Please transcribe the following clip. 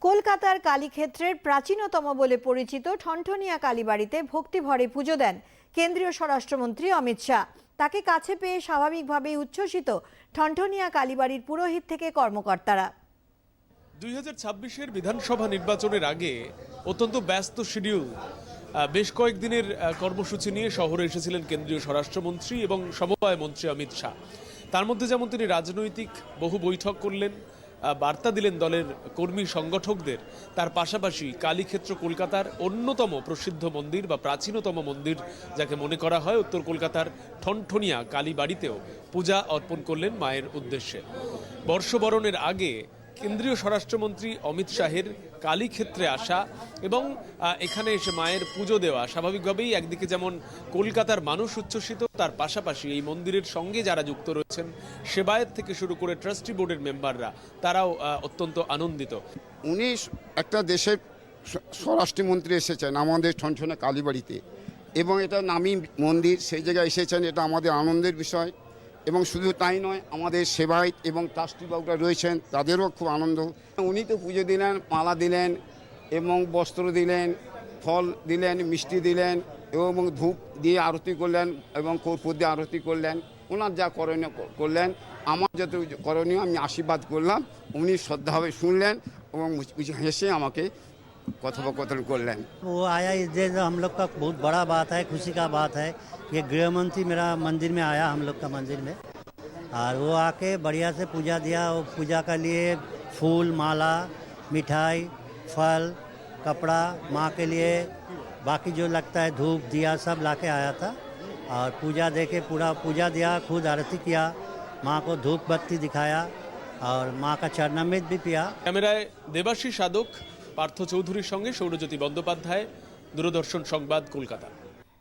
কলকাতার কালীক্ষেত্রের প্রাচীনতম বলে পরিচিত ঠনঠনিয়া কালীবাড়িতে ভক্তিভরে পুজো দেন কেন্দ্রীয় স্বরাষ্ট্রমন্ত্রী অমিত শাহ। তাকে কাছে পেয়ে স্বাভাবিকভাবেই উচ্ছ্বসিত ঠনঠনিয়া কালীবাড়ির পুরোহিত থেকে কর্মকর্তারা। 2026-এর বিধানসভা নির্বাচনের আগে অত্যন্ত ব্যস্ত শিডিউল বেশ কয়েকদিনের কর্মসূচি নিয়ে শহরে এসেছিলেন কেন্দ্রীয় স্বরাষ্ট্রমন্ত্রী এবং সমবায় মন্ত্রী অমিত শাহ। তার মধ্যে যেমন তিনি রাজনৈতিক বহু বৈঠক করলেন, বার্তা দিলেন দলের কর্মী সংগঠকদের, তার পাশাপাশি কালীক্ষেত্র কলকাতার অন্যতম প্রসিদ্ধ মন্দির বা প্রাচীনতম মন্দির যাকে মনে করা হয় উত্তর কলকাতার ঠনঠনিয়া কালীবাড়িতেও পূজা অর্পণ করলেন মায়ের উদ্দেশ্যে। বর্ষবরণের আগে কেন্দ্রীয় স্বরাষ্ট্রমন্ত্রী অমিত শাহের কালীক্ষেত্রে আসা এবং এখানে এসে মায়ের পুজো দেওয়া স্বাভাবিকভাবেই একদিকে যেমন কলকাতার মানুষ উচ্ছ্বসিত, তার পাশাপাশি এই মন্দিরের সঙ্গে যারা যুক্ত রয়েছেন সেবায়েত থেকে শুরু করে ট্রাস্টি বোর্ডের মেম্বাররা তারাও অত্যন্ত আনন্দিত। উনি একটা দেশের স্বরাষ্ট্রমন্ত্রী এসেছেন আমাদের ঠনঠনিয়া কালীবাড়িতে এবং এটা নামী মন্দির, সেই জায়গায় এসেছেন, এটা আমাদের আনন্দের বিষয়। এবং শুধু তাই নয়, আমাদের সেবায়েত এবং ট্রাস্টি বাবুরা রয়েছেন, তাদেরও খুব আনন্দ। উনি তো পুজো দিলেন, মালা দিলেন এবং বস্ত্র দিলেন, ফল দিলেন, মিষ্টি দিলেন এবং ধূপ দিয়ে আরতি করলেন এবং কর্পূর দিয়ে আরতি করলেন। ওনার যা করণীয় করলেন, আমার যত করণীয় আমি আশীর্বাদ করলাম। উনি শ্রদ্ধাভাবে শুনলেন এবং হেসে আমাকে কথोपकथन করলেন। वो आया इस दिन हम लोग का बहुत बड़ा बात है, खुशी का बात है। ये गृह मंत्री मेरा मंदिर में आया, हम लोग का मंदिर में, और वो आके बढ़िया से पूजा दिया। वो पूजा के लिए फूल, माला, मिठाई, फल, कपड़ा, माँ के लिए बाकी जो लगता है धूप दिया सब लाके आया था और पूजा दे के पूरा पूजा दिया, खुद आरती किया, माँ को धूप बत्ती दिखाया और माँ का चरणामृत भी पिया। ক্যামেরায় দেবাশী সাধক, পার্থ চৌধুরীর সঙ্গে সৌরজ্যোতি বন্দ্যোপাধ্যায়, দূরদর্শন সংবাদ, কলকাতা।